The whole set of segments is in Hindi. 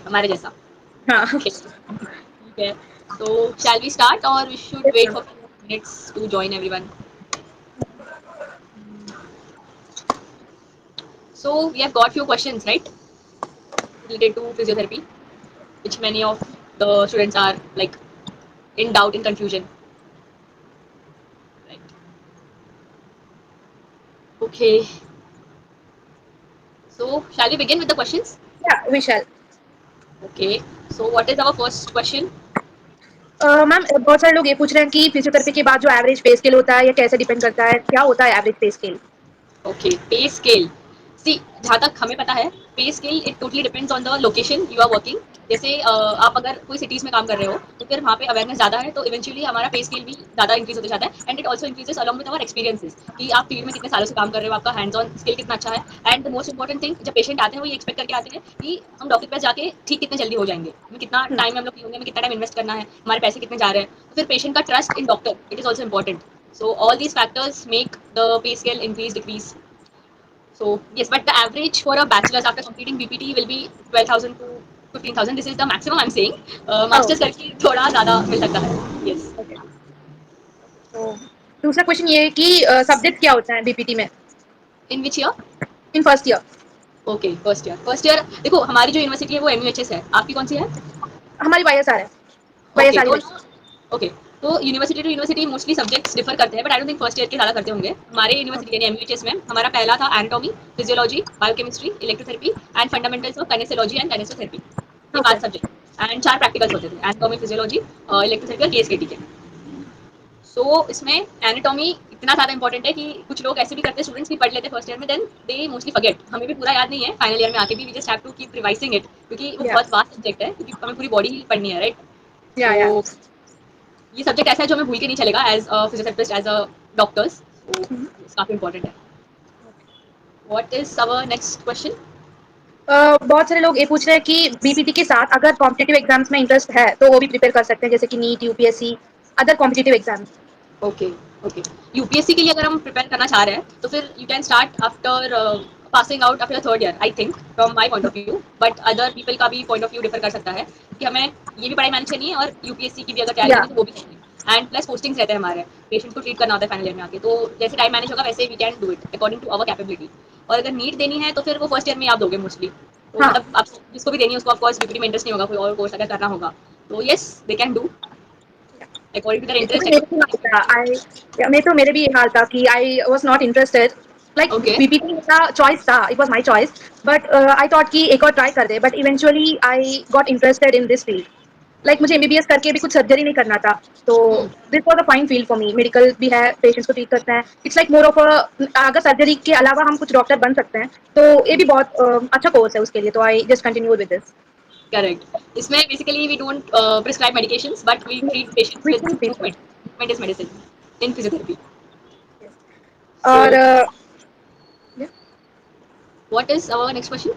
हमारे जैसा। हाँ। ओके, ठीक है। तो शैल वी स्टार्ट और we should Yes, wait ma'am. Four minutes to join everyone? So we have got few questions, right, related to physiotherapy, which many of the students are like in doubt, in confusion. Right. Okay. So shall we begin with the questions? Yeah, we shall. Okay. So what is our first question? Ma'am बहुत सारे लोग ये पूछ रहे हैं कि फिजियोथेरेपी के बाद जो एवरेज पे स्केल होता है, ये कैसे डिपेंड करता है? क्या होता है average pay scale? Okay, pay scale. See, जहाँ तक हमें पता है, pay scale it totally depends on the location you are working. जैसे आप अगर कोई सिटीज़ में काम कर रहे हो, तो फिर वहाँ पे अवेयरनेस ज़्यादा है, तो इवेंचुअली हमारा पे स्केल भी ज़्यादा इंक्रीज़ होते जाता है and it also increases along with our experiences कि आप फील्ड में कितने सालों से काम कर रहे हो, आपका हैंड्स ऑन स्किल कितना अच्छा है। And the most important thing, जब पेशेंट आते हैं वो ये एक्सपेक्ट करके आते हैं कि हम डॉक्टर के पास जाके ठीक कितने जल्दी हो जाएंगे, हमें कितना हम्म, टाइम हम लोग होंगे, हमें कितना टाइम इन्वेस्ट करना है, हमारे पैसे कितने जा रहे हैं। तो फिर पेशेंट का trust in doctor it is also important. So all these factors make the pay scale increase, decrease. So yes, but the average for a bachelor's after completing BPT will be 12,000 to 15,000. This is the maximum I'm saying. Oh, Masters करके थोड़ा ज़्यादा मिल सकता है. Yes. ओके। तो दूसरा क्वेश्चन ये है कि सब्जेक्ट क्या होता है बीपीटी में In which year? In first year? Okay, first year. First year देखो हमारी जो यूनिवर्सिटी है वो MUHS है. आपकी कौन सी है? हमारी वाईएसआर है, ओके वाईएसआर तो यूनिवर्सिटी। ना, ओके, तो university to university mostly subjects differ करते हैं, but I don't think first year के ज़्यादा करते होंगे। हमारे यूनिवर्सिटी यानी एमयूएचएस में हमारा पहला था anatomy, physiology, biochemistry, electrotherapy and fundamentals of kinesiology and kinesotherapy. ये ओके। 5 सब्जेक्ट एंड 4 प्रैक्टिकल्स होते थे, एनाटॉमी, फिजियोलॉजी, इलेक्ट्रोथेरेपी और केएसकेटी के। सो इसमें एनाटॉमी इतना ज़्यादा इंपॉर्टेंट है कि कुछ लोग ऐसे भी करते हैं, स्टूडेंट्स भी पढ़ लेते हैं फर्स्ट ईयर में, देन दे मोस्टली फॉरगेट। हमें भी पूरा याद नहीं है, फाइनल ईयर में आके भी we just have to keep revising it, क्योंकि वो या बहुत वास्ट सब्जेक्ट है, क्योंकि हमें पूरी बॉडी ही पढ़नी है, राइट? या सो ये सब्जेक्ट ऐसा है जो हमें भूल के नहीं चलेगा as a physiotherapist, as a doctors. तो काफ़ी इंपॉर्टेंट है। What is our next question? बहुत सारे लोग ये पूछ रहे हैं कि बीपीटी के साथ अगर कॉम्पिटिटिव एग्जाम्स में इंटरेस्ट है तो वो भी प्रिपेयर कर सकते हैं, जैसे कि NEET, UPSC, other competitive exams. Okay, okay. UPSC के लिए अगर हम प्रिपेयर करना चाह रहे हैं तो फिर you can start after passing out after third year, I think, from my point of view. But other people का भी पॉइंट ऑफ व्यू डिफर कर सकता है कि हमें ये भी पढ़ाई मैनेज करनी है और यूपीएससी की भी अगर तैयारी या करनी है तो वो भी करनी है। एंड प्लस पोस्टिंग्स रहते हैं हमारे, पेशेंट को ट्रीट करना होता है फाइनल ईयर में आके, तो जैसे टाइम मैनेज होगा वैसे we can do it according to our capability. और अगर नीट देनी है तो फिर वो फर्स्ट ईयर में आप दोगे मोस्टली। तो हाँ। मतलब आप जिसको भी देनी है उसको ऑफकोर्स बीपीडी में इंटरेस्ट नहीं होगा, कोई और कोर्स अगर करना होगा तो yes they can do according to their ये तो इंटरेस्ट, मेरे भी अकॉर्डिंग हाल टू था, देयर आई मैं तो मेरे भी ये हाल था कि I was not interested, like okay. BPT मेरा चॉइस था, it was my choice, but I thought कि एक और ट्राई कर दे, but eventually I got interested in this field. Like मुझे एमबीबीएस करके भी कुछ सर्जरी नहीं करना था, तो this was a fine field for me. Medical भी है, पेशेंट्स को ट्रीट करते हैं, it's like more of a, अगर सर्जरी के अलावा हम कुछ डॉक्टर बन सकते हैं तो ये भी बहुत अच्छा कोर्स है उसके लिए, तो I just continue with this. Correct. इसमें basically we don't prescribe medications but we treat patients with movement. Movement is medicine in physiotherapy. So और what is our next question?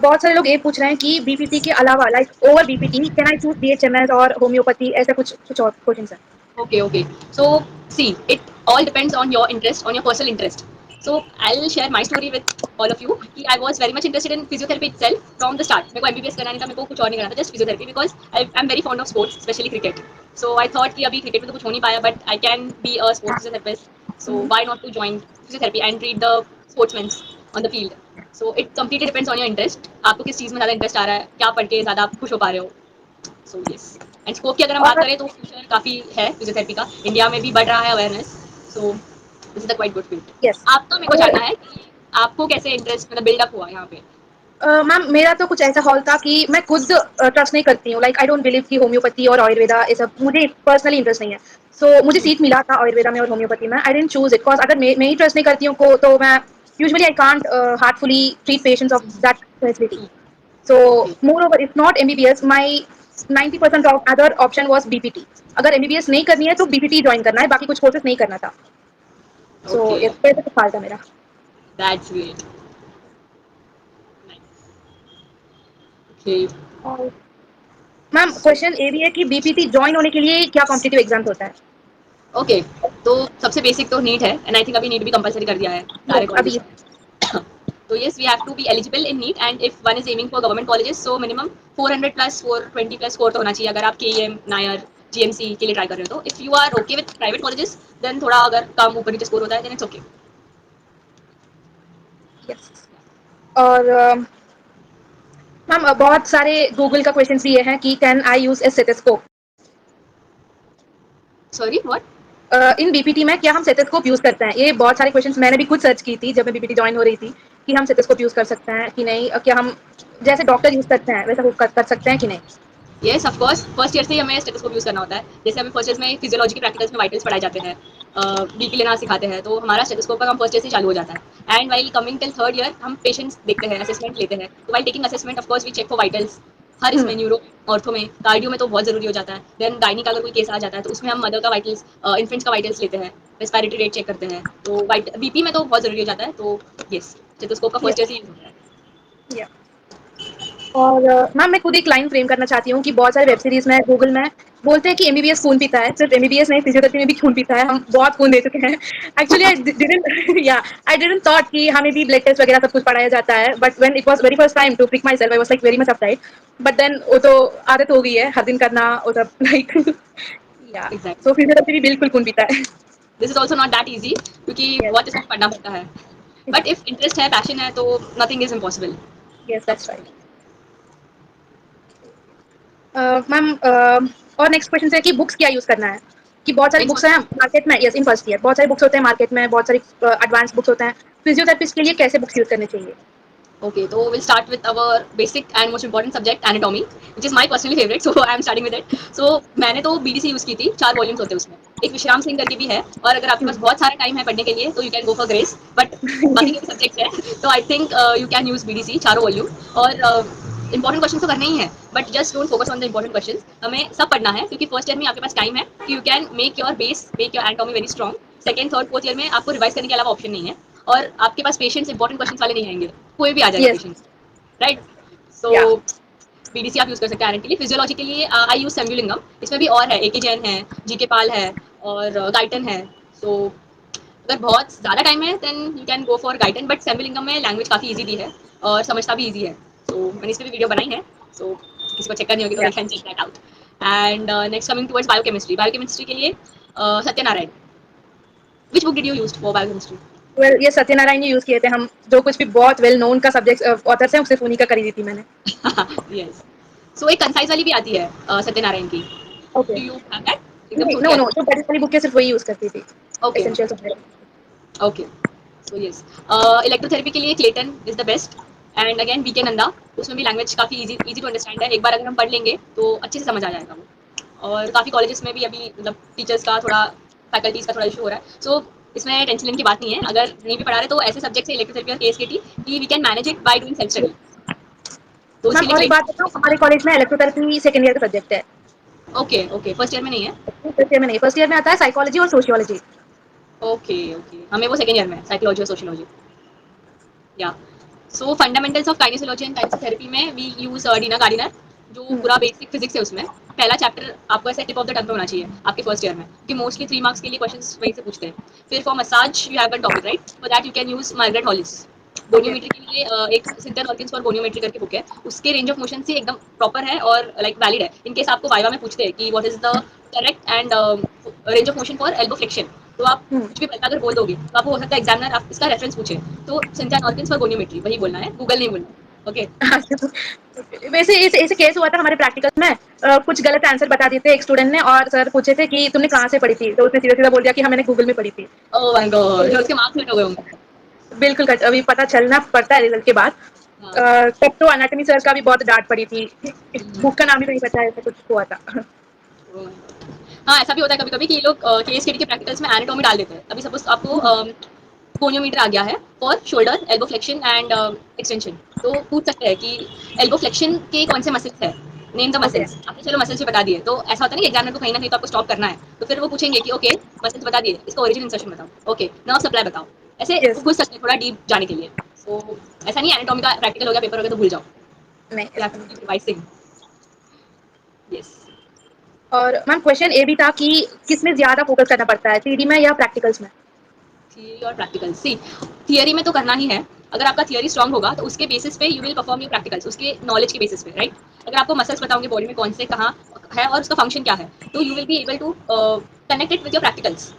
बहुत सारे लोग ये पूछ रहे हैं कि बीपीटी के अलावा like over BPT can I choose BHMS और होम्योपैथी, ऐसा कुछ कुछ और क्वेश्चन है। Okay, okay. So, see, it all depends on your interest, on your personal interest. So, I'll share my story with all of you. कि I was very much interested in physiotherapy itself from the start. मेरे को MBBS करना नहीं था, मेरे को कुछ और नहीं करना था, just physiotherapy because I'm very fond of sports, especially cricket. So I thought कि अभी cricket में तो कुछ हो नहीं पाया, but I can be a sports physiotherapist. So why not to join physiotherapy and treat the sportsmen on the field? So it completely depends on your interest. आपको किस चीज़ में ज़्यादा इंटरेस्ट आ रहा है, क्या पढ़ के ज़्यादा आप खुश हो पा रहे हो। सो यस, एंड स्कोप की अगर हम बात और करें तो फ्यूचर काफ़ी है फिजियोथेरेपी का, इंडिया में भी बढ़ रहा है awareness. So this is the quite good field. Yes, आपका मेरे को तो जानना है कि आपको कैसे इंटरेस्ट मतलब बिल्डअप हुआ यहाँ पे? मैम मेरा तो कुछ ऐसा हॉल था कि मैं खुद ट्रस्ट नहीं करती हूँ, लाइक आई डोंट बिलीव कि होम्योपैथी और आयुर्वेदा ये सब, मुझे पर्सनली इंटरेस्ट नहीं है। सो मुझे सीट मिला था आयुर्वेदा में और होम्योपैथी में, आई डेंट चूज इट बिकॉज अगर मैं ही ट्रस्ट नहीं करती हूँ को तो मैं usually I can't heartfully treat patients of that facility. So okay, moreover if not MBBS, my 90% of other option was BPT. अगर एमबीबीएस नहीं करनी है तो बीपीटी ज्वाइन करना है, बाकी कुछ कोर्सेज नहीं करना था। सो ओके, इस वजह से फाल था मेरा। That's great. Okay, ma'am so question ये भी है कि बीपीटी ज्वाइन होने के लिए क्या कॉम्पिटिटिव एग्जाम्स होता है? ओके, तो सबसे बेसिक तो नीट है एंड आई थिंक अभी नीट भी कंपलसरी कर दिया है सारे यस, अभी कॉलेजेस में। So yes, we have to be eligible in NEET, and if one is aiming for government colleges, so minimum 400 plus 420 plus score तो होना चाहिए अगर आप KEM, नायर, GMC के लिए ट्राई कर रहे हो तो if you are okay with private colleges, then थोड़ा अगर कम ऊपर नीचे स्कोर होता है then it's okay. यस। और मैम बहुत सारे गूगल का क्वेश्चन भी ये हैं कि can I use A stethoscope Sorry, what? In BPT में, क्या हम स्टेथोस्कोप यूज करते हैं? ये बहुत सारे क्वेश्चंस मैंने भी खुद सर्च की थी जब मैं बीपीटी ज्वाइन हो रही थी कि हम स्टेथोस्कोप यूज कर सकते हैं कि नहीं, क्या हम जैसे डॉक्टर यूज करते हैं वैसा कर सकते हैं कि नहीं? Yes of course first year से ही हमें स्टेथोस्कोप यूज करना होता है जैसे हमें फर्स्ट ईयर में फिजियोलॉजी के प्रैक्टिकल्स में वाइटल्स पढ़ाए जाते हैं बीपी लेना सिखाते हैं तो हमारा स्टेथोस्कोप का काम फर्स्ट ईयर से चालू हो जाता है and while coming till third year हम पेशेंट्स देखते हैं असेसमेंट लेते हैं तो while taking assessment of course we check for vitals हर हम्म। इसमें न्यूरो ऑर्थो में कार्डियो में तो बहुत जरूरी हो जाता है देन गायनी का अगर कोई केस आ जाता है तो उसमें हम मदर का वाइटल्स इन्फेंट्स का वाइटल्स लेते हैं रेस्पिरेटरी रेट चेक करते हैं तो बीपी में तो बहुत जरूरी हो जाता है तो यस स्टेथोस्कोप का फर्स्ट ईयर से यूज होता है या और मैम मैं खुद एक लाइन फ्रेम करना चाहती हूँ कि बहुत सारे वेब सीरीज में गूगल में बोलते हैं कि एमबीबीएस खून पीता है, सिर्फ एमबीबीएस नहीं फिजियोथेरेपी में भी खून पीता है, हम बहुत खून दे चुके हैं। एक्चुअली आई डिडंट या आई डिडंट थॉट कि हमें भी ब्लड टेस्ट वगैरह सब कुछ पढ़ाया जाता है, but when it was very first time to prick myself I was like very much uptight, but then वो तो आदत हो गई है हर दिन करना वो सब लाइक या एग्जैक्टली सो फिजियोथेरेपी भी बिल्कुल खून पीता है। This is also not that easy क्योंकि यस। बहुत इसमें पढ़ना पड़ता है बट इफ इंटरेस्ट है पैशन है तो नथिंग इज इम्पॉसिबल यस सब दैट्स राइट। मैम और नेक्स्ट क्वेश्चन है कि बुक्स क्या यूज करना है? कि बहुत सारी इन बुक्स हैं मार्केट में, यस इन फर्स्ट ईयर बहुत सारी बुक्स होते हैं मार्केट में, बहुत सारी एडवांस बुक्स होते हैं, फिजियोथेरेपिस्ट के लिए कैसे बुक्स यूज करने चाहिए? Okay, so we'll start with our basic and most important subject anatomy, which is my personally favorite. So I am starting with it. So मैंने तो BDC यूज की थी 4 वॉल्यूम्स होते हैं उसमें एक विश्राम सिंह करके भी है और अगर आपके पास बहुत सारा टाइम है पढ़ने के लिए तो you can go for grace but बाकी जो भी सब्जेक्ट्स है तो I think you can use BDC 4 volume और इंपॉर्टेंट क्वेश्चन तो करने ही है but just don't focus on the important question हमें सब पढ़ना है क्योंकि फर्स्ट ईयर में आपके पास टाइम है कि you can make your base make your anatomy very strong second third fourth year में आपको रिवाइज करने के अलावा ऑप्शन नहीं है और आपके पास पेशेंट्स इंपॉर्टेंट क्वेश्चन वाले नहीं आएंगे कोई भी आ जाएगा यस। पेशेंट राइट सो या बीडीसी आप यूज कर सकते हैं आयरन के लिए फिजियोलॉजी के लिए आई यूज सेम्बुलिंगम इसमें भी और है एके जैन है जीके पाल है और गाइटन है सो अगर बहुत ज़्यादा टाइम है then you can go for Guyton but Sembulingam में लैंग्वेज काफ़ी ईजी दी है और समझना भी ईजी है सो मैंने इस पर भी वीडियो बनाई है सो किसी को चेक करनी होगी तो या they can check that out and next coming towards biochemistry के लिए Satyanarayana which book did you use for biochemistry well ये सत्यनारायण जी यूज किए थे हम, जो कुछ भी बहुत वेल नोन का सब्जेक्ट ऑथर्स हैं सिर्फ उन्हीं का खरीदी थी मैंने। यस सो एक कंसाइज वाली भी आती है सत्यनारायण की okay. Do you have that एकदम नहीं छोटी नो नो आती जो बड़ी वाली बुक है सिर्फ वही यूज करती थी, है okay essential subject. Okay so yes electrotherapy के लिए Clayton is the best and again BK Nanda उसमें भी लैंग्वेज काफ़ी इजी इजी टू अंडरस्टैंड है एक बार अगर हम पढ़ लेंगे तो अच्छे से समझ आ जाएगा वो और काफ़ी कॉलेजेस में भी अभी मतलब टीचर्स का थोड़ा फैकल्टीज का थोड़ा इशू हो रहा है सो इसमें टेंशन लेने की बात नहीं है अगर नहीं भी पढ़ा रहे तो ऐसे सब्जेक्ट है इलेक्ट्रोथेरेपी और केएसकेटी कि we can manage it by doing self study तो उसके मैम लिए और एक बात बताऊँ, क्लेटन हमारे कॉलेज में इलेक्ट्रोथेरेपी सेकंड ईयर का सब्जेक्ट है। ओके ओके फर्स्ट ईयर में नहीं है फर्स्ट ईयर में नहीं, फर्स्ट ईयर में आता है साइकोलॉजी और सोशियोलॉजी। ओके ओके हमें वो सेकेंड ईयर में साइकोलॉजी और सोशियोलॉजी या सो फंडामेंटल्स ऑफ काइनेसियोलॉजी एंड काइनेसियोथेरेपी में वी यूज डीना गार्डिनर जो पूरा बेसिक फिजिक्स है उसमें पहला चैप्टर आपको ऐसे टिप ऑफ द टंग पे होना चाहिए आपके फर्स्ट ईयर में कि मोस्टली 3 मार्क्स के लिए क्वेश्चंस वहीं से पूछते हैं फिर for massage you have one topic right for that you can use Margaret Hollis okay. Goniometry के लिए एक सिंथर ऑर्गन्स फॉर गोनियोमेट्री करके बुक है उसके रेंज ऑफ मोशन से एकदम प्रॉपर है और लाइक वैलिड है इन केस आपको वाइवा में पूछते हैं कि what is the correct and range of motion for elbow flexion तो आप कुछ भी पता अगर बोल दोगे तो आपको हो सकता है एग्जामिनर आप इसका रेफरेंस पूछे तो सिंथर ऑर्गन्स फॉर गोनियोमेट्री वही बोलना है गूगल नहीं बोलना ओके वैसे ऐसे ऐसे केस हुआ था हमारे प्रैक्टिकल में, कुछ गलत आंसर बता दिए थे एक स्टूडेंट ने और सर पूछे थे कि तुमने कहाँ से पढ़ी थी, तो उसने सीधा सीधा बोल दिया कि हाँ मैंने गूगल में पढ़ी थी। ओह माय गॉड फिर तो उसके मार्क्स कट हो गए होंगे बिल्कुल अभी पता चलना पड़ता है रिजल्ट के बाद। हाँ तब तो एनाटॉमी सर का भी बहुत डांट पड़ी थी, बुक का नाम ही नहीं पता है, ऐसा कुछ हुआ था। Oh my God. हाँ ऐसा भी होता है कभी कभी कि ये लोग केस के प्रैक्टिकल्स में एनाटॉमी डाल देते हैं अभी सपोज आपको गोनियोमीटर आ गया है for shoulder elbow flexion and extension तो पूछ सकते हैं कि एल्बो फ्लेक्शन के कौन से मसल्स है नेम द ओके। मसल्स आपने चलो मसल्स भी बता दिए तो ऐसा होता है ना कि एग्जामिनर को कहीं ना कहीं तो आपको स्टॉप करना है तो फिर वो पूछेंगे कि ओके मसल्स बता दिए इसका ओरिजिन इंसर्शन बताओ ओके नर्व सप्लाई बताओ ऐसे वो यस। पूछ सकते हैं थोड़ा डीप जाने के लिए सो ऐसा नहीं एनाटॉमी का प्रैक्टिकल हो गया पेपर हो गया तो भूल जाओ नहीं यू हैव ऐसा टू नहीं। कीप रिवाइजिंग यस और मैम क्वेश्चन ये भी था कि किसमें ज्यादा फोकस करना पड़ता है, थ्योरी में या प्रैक्टिकल्स में? थियरी और प्रैक्टिकल सी थियरी में तो करना ही है अगर आपका थियरी स्ट्रांग होगा तो उसके बेसिस पे you will perform your practicals, उसके नॉलेज के बेसिस पे, राइट? अगर आपको मसल्स पता होंगे बॉडी में कौन से कहाँ है और उसका फंक्शन क्या है, तो you will be able to connect it with your practicals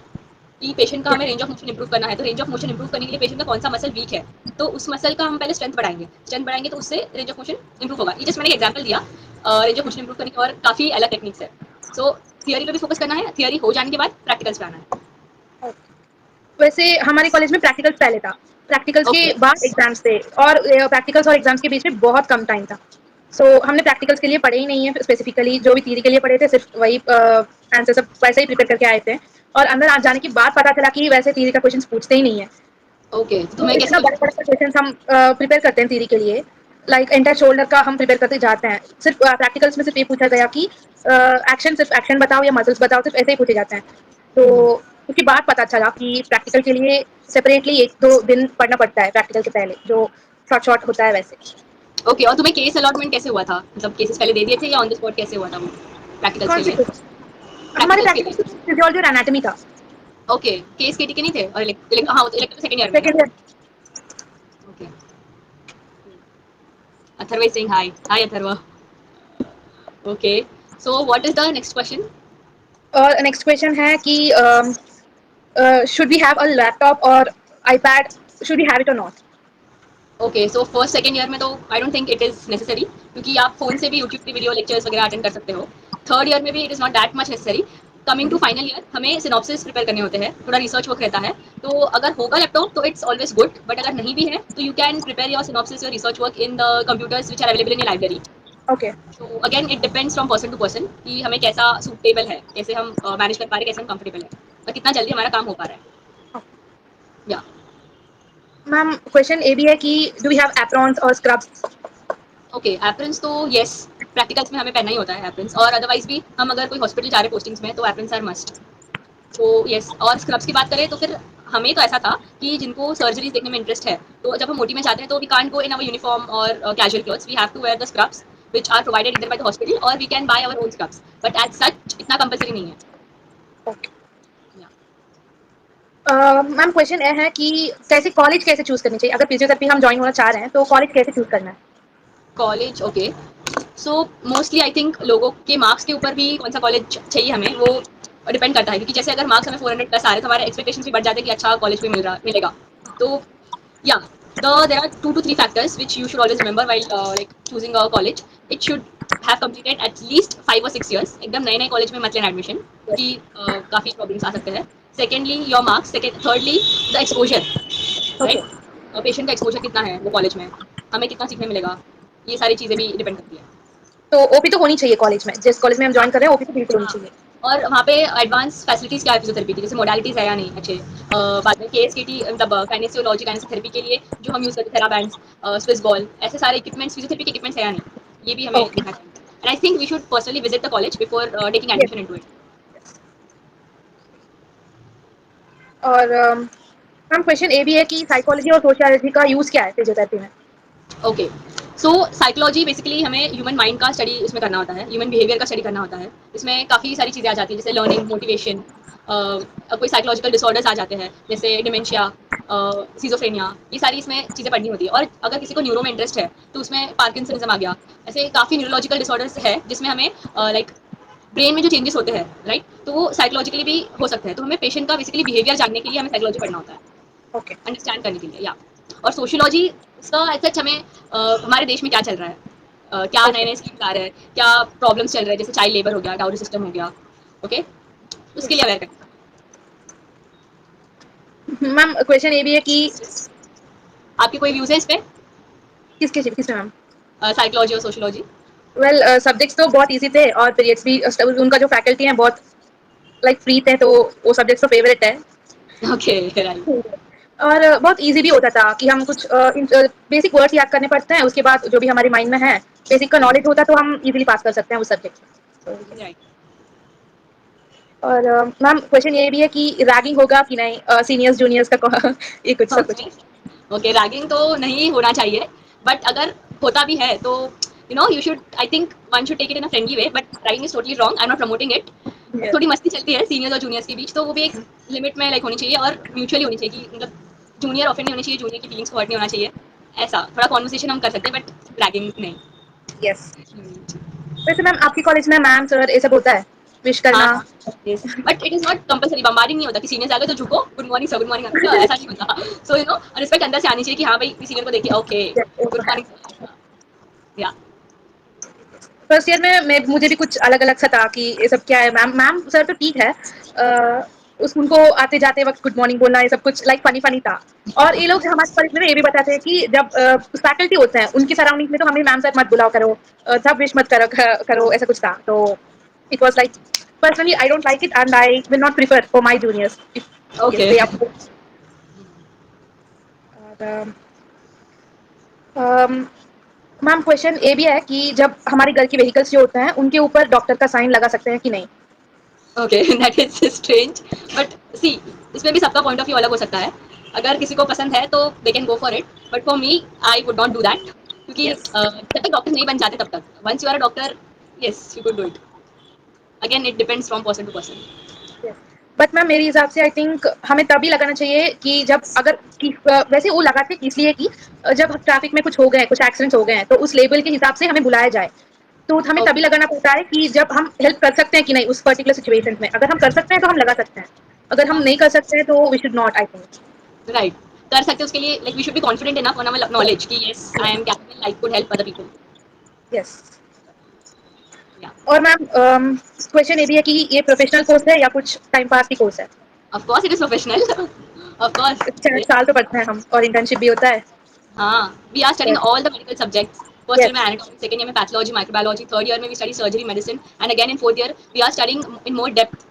कि पेशेंट का हमें रेंज ऑफ मोशन इंप्रूव करना है, तो रेंज ऑफ मोशन इंप्रूव करने के लिए पेशेंट का कौन सा मसल वीक है, तो उस मसल का हम पहले स्ट्रेंथ बढ़ाएंगे तो उससे रेंज ऑफ मोशन इंप्रूव होगा। ये जस्ट मैंने एग्जाम्पल दिया रेंज ऑफ मोशन इंप्रूव करने के और काफ़ी अलग टेक्निक्स है। सो थियरी पे भी फोकस करना है, थियरी हो जाने के बाद प्रैक्टिकल्स पे आना है। वैसे हमारे कॉलेज में प्रैक्टिकल्स पहले था, प्रैक्टिकल्स के ओके बाद एग्जाम्स थे, और प्रैक्टिकल्स और एग्जाम्स के बीच में बहुत कम टाइम था। सो हमने प्रैक्टिकल्स के लिए पढ़े ही नहीं है स्पेसिफिकली, जो भी थ्योरी के लिए पढ़े थे सिर्फ वही आंसर सब वैसे ही प्रिपेयर करके आए थे। और अंदर आ जाने के बाद पता चला कि वैसे थ्योरी का क्वेश्चन पूछते ही नहीं है। ओके, तो तो तुम्हें कैसे इतना लगा? बड़ा-बड़ा क्वेश्चन हम प्रिपेयर करते हैं थ्योरी के लिए, लाइक एंटायर शोल्डर का हम प्रिपेयर करते जाते हैं। सिर्फ प्रैक्टिकल्स में सिर्फ ये पूछा गया कि सिर्फ एक्शन बताओ या मसल्स बताओ, सिर्फ ऐसे ही पूछे जाते हैं। तो उसके बाद पता चला कि प्रैक्टिकल के लिए सेपरेटली 1-2 दिन पढ़ना पड़ता है प्रैक्टिकल के पहले, जो शॉर्ट होता है वैसे। ओके, और तुम्हें केस अलॉटमेंट कैसे हुआ था? मतलब केसेस पहले दे दिए थे या ऑन द स्पॉट कैसे हुआ था वो प्रैक्टिकल्स कौन के से लिए? कुछ हमारे प्रैक्टिकल्स के लिए। प्रैक्टिकल फिजियोलॉजी और एनाटॉमी था। ओके, केस केटी के नहीं थे और हाँ, वो तो इलेक्ट्रिकल सेकंड ईयर में है। Second year. Okay, Atharva is saying hi. Hi Atharva. Okay, so what is the next question? और नेक्स्ट क्वेश्चन है कि should we have a laptop और iPad, should we have it और not? Okay, so first second year में तो I don't think it is necessary, क्योंकि आप फोन से भी यूट्यूब पे वीडियो लेक्चर्स वगैरह अटेंड कर सकते हो। थर्ड ईयर में भी it is not that much necessary. Coming to final year हमें सिनॉप्सिस प्रिपेयर करने होते हैं, थोड़ा रिसर्च वर्क रहता है। तो अगर होगा लैपटॉप तो इट्स ऑलवेज गुड, बट अगर नहीं भी है तो you can prepare your synopsis your research work in the computers which are available in library. Okay. तो again it depends from person to person कि हमें कैसा सूटेबल है, कैसे हम मैनेज कर पा रहे हैं, कैसे हम कंफर्टेबल है और कितना जल्दी हमारा काम हो पा रहा है। या मैम क्वेश्चन ए भी है कि डू वी हैव एप्रॉन्स और स्क्रब्स? ओके, एप्रन्स तो येस, प्रैक्टिकल्स में हमें पहनना ही होता है एप्रन्स, और अदरवाइज भी हम अगर कोई हॉस्पिटल जा रहे पोस्टिंग्स में तो एप्रन्स आर मस्ट। तो येस, और स्क्रब्स की बात करें तो फिर हमें तो ऐसा था कि जिनको सर्जरीज देखने में इंटरेस्ट है, तो जब हम ओटी में जाते हैं तो we can't go in our uniform और casual clothes, we have to wear the scrubs which are provided either by the hospital or we can buy our own scrubs, but as such इतना कंपलसरी नहीं है। ओके। Yeah. मैम क्वेश्चन ये है कि कैसे कॉलेज कैसे चूज करनी चाहिए, अगर फिजियोथेरेपी हम ज्वाइन होना चाह रहे हैं तो कॉलेज कैसे चूज करना है? College okay, so mostly I think लोगों के मार्क्स के ऊपर भी कौन सा कॉलेज चाहिए हमें वो डिपेंड करता है, क्योंकि जैसे अगर मार्क्स हमें 400 प्लस आ रहे हैं तो हमारे एक्सपेक्टेशन भी बढ़ जाते हैं कि अच्छा कॉलेज भी मिलेगा। तो या there are 2 to 3 factors which you should always remember while like choosing a college. It should have completed at least 5 or 6 years। एकदम नए नए कॉलेज में मत लेना एडमिशन, क्योंकि काफ़ी प्रॉब्लम्स आ सकते हैं। Secondly your marks, thirdly the exposure, okay. Right? Patient का एक्सपोजर कितना है वो कॉलेज में, हमें कितना सीखने मिलेगा, ये सारी चीज़ें भी डिपेंड करती है। तो ओपी तो होनी चाहिए कॉलेज में, जिस कॉलेज में हम ज्वाइन कर रहे हैं ओपी तो बिल्कुल होनी हाँ, चाहिए। और वहाँ पे एडवांस फैसिलिटीज़ क्या है फिजियोथेरेपी की, जैसे मोडालिटीज़ है या नहीं अच्छे। बाद में केएसकेटी मतलब काइनेसियोलॉजी काइनेसियोथेरेपी के लिए जो हम यूज़ करते हैं थेराबैंड्स, स्विस बॉल, ऐसे सारे इक्विपमेंट्स फिजियोथेरेपी के इक्विपमेंट्स है या नहीं, ये भी हमें ओके। देखना चाहिए। And I think we should personally visit the college before taking yes. Admission into it. और मैम क्वेश्चन ए भी है कि साइकोलॉजी और सोशियोलॉजी का यूज क्या है फिजियोथेरेपी में? ओके, सो साइकोलॉजी बेसिकली हमें ह्यूमन माइंड का स्टडी इसमें करना होता है, ह्यूमन बिहेवियर का स्टडी करना होता है। इसमें काफ़ी सारी चीज़ें आ जाती हैं, जैसे लर्निंग, मोटिवेशन, कोई साइकोलॉजिकल डिसऑर्डर्स आ जाते हैं जैसे डिमेंशिया, सिजोफ्रेनिया, ये सारी इसमें चीज़ें पढ़नी होती है। और अगर किसी को न्यूरो में इंटरेस्ट है तो उसमें पार्किंसनिज्म आ गया, ऐसे काफ़ी न्यूरोलॉजिकल डिसऑर्डर्स है जिसमें हमें लाइक ब्रेन में जो चेंजेस होते हैं, राइट, तो वो साइकोलॉजिकली भी हो सकते हैं। तो हमें पेशेंट का बेसिकली बिहेवियर जानने के लिए हमें साइकोलॉजी पढ़ना होता है, ओके। अंडरस्टैंड करने के लिए। या और सोशियोलॉजी इसका सच हमें हमारे देश में क्या चल रहा है, क्या नए ओके। नए स्कीम्स आ रहे हैं, क्या प्रॉब्लम्स चल रहे हैं, जैसे चाइल्ड लेबर हो गया, डाउरी सिस्टम हो गया, ओके, उसके लिए यस। अवेयर करना। मैम क्वेश्चन ये भी है कि आपके कोई व्यूज है इस पे, किसके मैम? साइकोलॉजी और सोशियोलॉजी? वेल सब्जेक्ट्स तो बहुत इजी थे और पीरियड्स भी उनका जो फैकल्टी है बहुत लाइक फ्री थे, तो वो सब्जेक्ट्स तो फेवरेट है। Okay right. और बहुत इजी भी होता था कि हम कुछ बेसिक वर्ड्स याद करने पड़ते हैं, उसके बाद जो भी हमारे माइंड में है बेसिक का नॉलेज होता है, तो हम इजीली पास कर सकते हैं उस सब्जेक्ट में। तो yes। राइट। और मैम क्वेश्चन ये भी है कि रैगिंग होगा कि नहीं सीनियर्स जूनियर्स का ये कुछ सब कुछ। ओके, ओके, रैगिंग तो नहीं होना चाहिए, बट अगर होता भी है तो you should, I think one should take it in a friendly way, but ragging is totally wrong, I am not promoting it. Yes। थोड़ी मस्ती चलती है सीनियर्स और जूनियर्स के बीच, तो वो भी एक लिमिट में लाइक होनी चाहिए और म्यूचुअली होनी चाहिए कि मतलब जूनियर ऑफेंड नहीं होनी चाहिए, जूनियर की फीलिंग्स को हर्ट नहीं होना चाहिए, ऐसा थोड़ा कॉन्वर्सेशन हम कर सकते हैं बट रैगिंग नहीं। यस। वैसे मैम आपके कॉलेज में मैम सर ये सब होता है, विश हाँ करना? हाँ, yes, but it is not compulsory, bombarding नहीं होता कि सीनियर आ गए तो झुको, good morning sir, good morning uncle, ऐसा नहीं होता। सो यू नो रिस्पेक्ट अंदर से आनी चाहिए कि हाँ भाई सीनियर को देखिए, ओके वो गुड तो है। मॉर्निंग, या फर्स्ट ईयर में मैं मुझे भी कुछ अलग अलग सा था कि ये सब क्या है। मैम मैम सर तो ठीक है, उस उनको आते जाते वक्त गुड मॉर्निंग बोलना ये सब कुछ लाइक फनी फनी था। और ये लोग हमारे कॉलेज में ना ये भी बताते हैं कि जब फैकल्टी होते हैं उनकी सराउंडिंग में तो हमें मैम सर मत बुलाओ करो, सब विश मत करो, ऐसा कुछ था। तो it was like personally I don't like it and I will not prefer for my juniors if yes okay. They are. और मैम क्वेश्चन ये भी है कि जब हमारे घर के व्हीकल्स जो होते हैं उनके ऊपर डॉक्टर का साइन लगा सकते हैं कि नहीं? Okay, that is strange, but see इसमें भी सबका पॉइंट ऑफ व्यू अलग हो सकता है। अगर किसी को पसंद है तो they can go for it, but for me I would not do that, क्योंकि यस। जब तक डॉक्टर नहीं बन जाते तब तक, once you are a doctor, yes you could do it. Again it depends from person to person. But ma'am मेरे हिसाब से आई थिंक हमें तभी लगाना चाहिए कि जब अगर वैसे वो लगाते हैं इसलिए कि जब ट्रैफिक में कुछ हो गए, कुछ एक्सीडेंट्स हो गए हैं तो उस लेवल के हिसाब से हमें बुलाया जाए। तो हमें तभी ओके, लगाना पड़ता है कि जब हम हेल्प कर सकते हैं कि नहीं उस पर्टिकुलर सिचुएशन में। अगर हम कर सकते हैं तो हम लगा सकते हैं, अगर हम हाँ, नहीं कर सकते हैं तो we should not I think. Right, कर सकते हैं उसके लिए, like we should be confident enough on our knowledge कि yes I am capable, I could help other people. Yes. या और मैम क्वेश्चन ये भी है कि ये प्रोफेशनल कोर्स है या कुछ टाइम पास की कोर्स है? Of course it is professional, of course. 4 साल तो पढ़ते हैं हम और इंटर्नशिप भी होता है। हाँ, we are studying all the medical subjects. First year में यस। anatomy, second year में pathology, microbiology, third year में we study surgery, medicine, and again in fourth year we are studying in more depth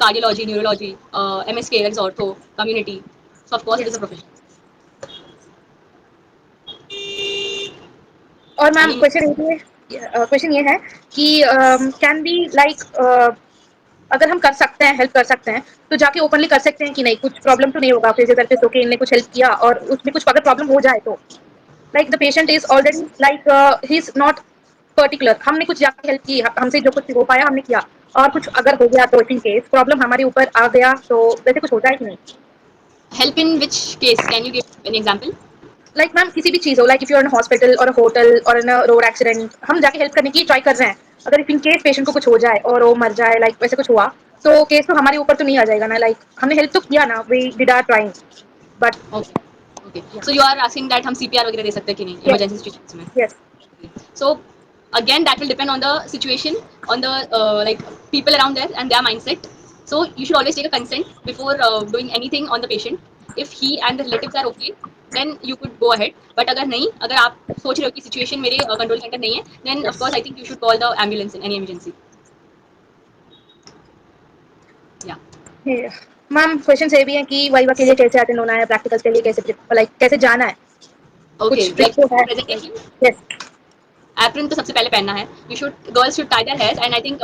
cardiology, neurology, MSK, that is ortho, community. So of course it is yes. a profession. और मैम Any क्वेश्चन ये है कि कैन बी लाइक अगर हम कर सकते हैं, हेल्प कर सकते हैं, तो जाके ओपनली कर सकते हैं कि नहीं? कुछ प्रॉब्लम तो नहीं होगा फिजियोथेरेपिस्ट होके इनने कुछ हेल्प किया और उसमें कुछ अगर प्रॉब्लम हो जाए तो like the patient is already like he is not particular, हमने कुछ जाके हेल्प की, हमसे जो कुछ हो पाया हमने किया, और कुछ अगर हो गया तो इन केस प्रॉब्लम हमारे ऊपर आ गया तो वैसे कुछ होता है कि नहीं? help in which case? Can you give an example? Like ma'am किसी भी चीज हो, like if you are in hospital और होटल और इन रोड एक्सीडेंट, हम जाके हेल्प करने की ट्राई कर रहे हैं, अगर इफ इन केस पेशेंट को कुछ हो जाए और वो मर जाए लाइक वैसे कुछ हुआ, तो केस तो हमारे ऊपर तो नहीं आ जाएगा ना? लाइक हमने हेल्प तो किया ना, we did our trying but Okay. Okay. So you are asking that हम CPR वगैरह दे सकते हैं कि नहीं यस। इमरजेंसी सिचुएशंस में? Yes. So again that will depend on the situation, on the like people around there and their mindset. So you should always take a consent before doing anything on the patient. If he and the relatives are okay, then you could go ahead. But अगर नहीं, अगर आप सोच रहे हो कि situation मेरे कंट्रोल के अंदर नहीं है, then of yes. course I think you should call the ambulance in any emergency. Yeah. Ma'am question ये भी है कि वाइवा के लिए कैसे अटेंड होना है, प्रैक्टिकल्स के लिए कैसे लाइक कैसे जाना है? Okay. कुछ ट्रिक Like तो है लाइक? presentation. यस। एप्रन तो सबसे पहले पहनना है। You should girls should tie their hairs and I think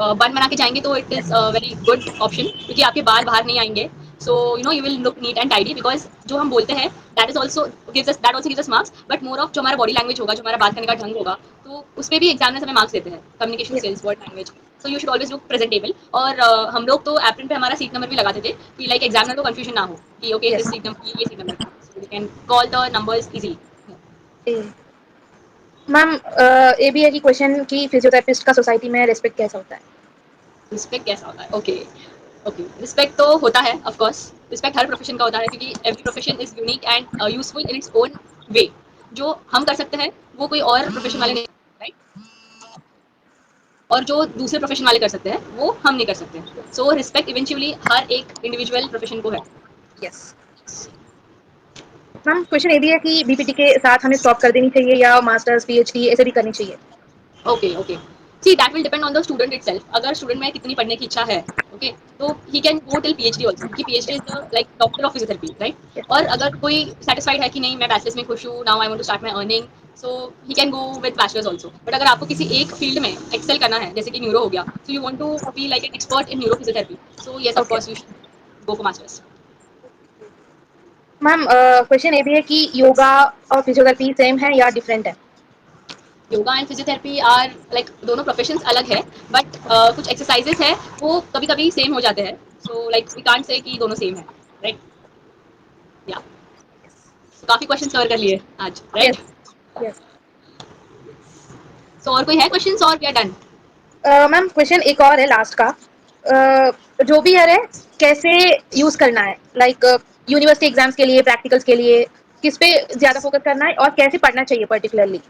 bun बना के जाएंगे तो it is very good option, क्योंकि आपके बाल बाहर नहीं आएंगे। So you know you will look neat and tidy, because जो हम बोलते हैं that is also gives us, that also gives us marks, but more of जो हमारा बॉडी लैंग्वेज होगा, जो हमारा बात करने का ढंग होगा, तो उस पर भी एग्जामिनर्स हमें मार्क्स देते हैं, communication yes. Skills, word language. So you should always look presentable. और हम लोग तो एप्रन पे हमारा सीट नंबर भी लगाते थे कि लाइक एग्जामिनर को कंफ्यूजन ना हो कि okay yes. This seat number, ये सीट नंबर था, so you can call the numbers easily. Ma'am ये भी है कि क्वेश्चन कि फिजियोथेरेपिस्ट का सोसाइटी में रिस्पेक्ट कैसा होता है? रिस्पेक्ट कैसा होता है? ओके, ओके, रिस्पेक्ट तो होता है of course. Respect her profession का होता है, क्योंकि every profession is unique and useful in its own way. जो हम कर सकते हैं वो कोई और प्रोफेशन वाले नहीं, राइट? और जो दूसरे प्रोफेशन वाले कर सकते हैं वो हम नहीं कर सकते। सो रिस्पेक्ट इवेंचुअली हर एक इंडिविजुअल प्रोफेशन को है। यस। मैम क्वेश्चन ये भी है कि बीपीटी के साथ हमें स्टॉप कर देनी चाहिए या मास्टर्स पीएचडी ऐसे भी करनी चाहिए? Okay, okay, see that will depend on the student itself. अगर स्टूडेंट में कितनी पढ़ने की इच्छा है, ओके, तो he can go till PhD also, क्योंकि PhD is the like doctor of physiotherapy, right? और अगर कोई सेटिस्फाइड है कि नहीं मैं बैचलर्स में खुश हूँ, now I want to start my earning, so he can go with bachelors also. But अगर आपको किसी एक फील्ड में एक्सेल करना है, जैसे कि न्यूरो हो गया, so you want to be like an expert in neuro physiotherapy, so yes of okay. Course you should go for masters. Ma'am question ये भी है कि योगा और फिजियोथेरेपी सेम है या डिफरेंट है? Yoga and physiotherapy are like दोनों प्रोफेशंस अलग है, बट कुछ एक्सरसाइजेस है वो कभी कभी सेम हो जाते हैं। So like we can't say कि दोनों सेम है, राइट? या काफी क्वेश्चन कवर कर लिए आज, राइट? Yes, yes. सो और कोई है क्वेश्चन और we are done? Ma'am question एक और है लास्ट का। जो भी है कैसे यूज करना है, लाइक यूनिवर्सिटी एग्जाम्स के लिए, प्रैक्टिकल्स के लिए, किस पे ज्यादा फोकस करना है और कैसे पढ़ना चाहिए पर्टिकुलरली?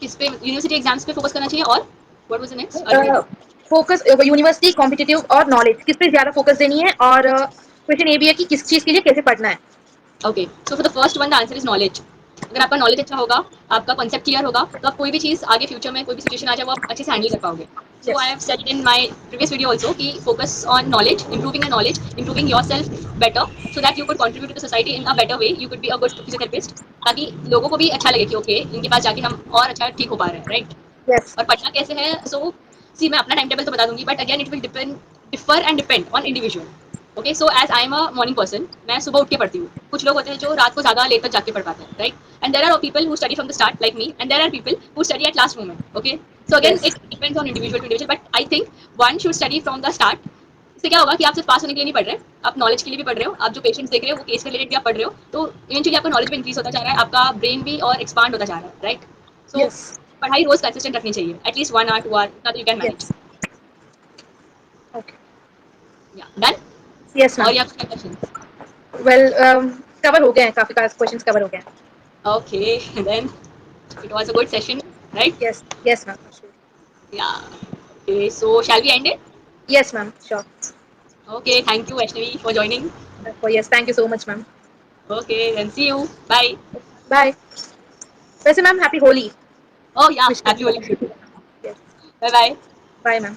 किस पे यूनिवर्सिटी एग्जाम्स पे फोकस करना चाहिए और what was the next? I didn't get. Focus university competitive और नॉलेज किस पे ज्यादा फोकस देनी है, और क्वेश्चन ये भी है कि किस चीज के लिए कैसे पढ़ना है। Okay, so for the first one the answer is knowledge. अगर आपका नॉलेज अच्छा होगा, आपका कॉन्सेप्ट क्लियर होगा, तो आप कोई भी चीज़ आगे फ्यूचर में कोई भी सिचुएशन आ जाए वो आप अच्छे से हैंडल कर पाओगे। So I yes, have said in my previous video also कि focus on knowledge, improving your knowledge, improving yourself better, so that you could contribute to the society in a better way, you could be a good physiotherapist, ताकि लोगों को भी अच्छा लगे कि ओके इनके पास जाके हम और अच्छा ठीक हो पा रहे हैं, राइट? यस, और पढ़ना कैसे है? सो सी मैं अपना टाइम टेबल तो बता दूंगी, but again it will depend, differ and depend on individual. Okay, so as I am a morning person, मैं सुबह उठ के पढ़ती हूँ। कुछ लोग होते हैं जो रात को ज्यादा लेट तक जाके पढ़ पाते हैं, right? And there are people who study from the start like me, and there are people who study at last moment. Okay, so again yes, it depends on individual to individual, but I think one should study from the start. इससे क्या होगा कि आप सिर्फ पास होने के लिए नहीं पढ़ रहे, आप नॉलेज के लिए भी पढ़ रहे हो, आप जो पेशेंट्स देख रहे हो वो केस रिलेटेड भी आप पढ़ रहे हो, तो इवेंचुअली आपका नॉलेज भी इंक्रीज होता जा रहा है, आपका ब्रेन भी और एक्सपांड होता जा रहा है, राइट? सो यस, पढ़ाई रोज कंसिस्टेंट रखनी चाहिए, एटलीस्ट 1 hour 2 hour, इतना तो you can manage. Yes. Okay. या डन? यस और मैम। या कुछ क्वेश्चन? वेल, कवर हो गए हैं, काफी क्वेश्चंस कवर हो गए हैं। Okay, then it was a good session, right? Yes, yes ma'am, yeah okay, so shall we end it? Yes ma'am, sure. Okay, thank you Vaishnavi for joining. Yes, thank you so much ma'am. Okay, then see you, bye. Bye. वैसे ma'am happy Holi. Oh yeah wish happy Holi. Yes. Bye bye. Bye ma'am.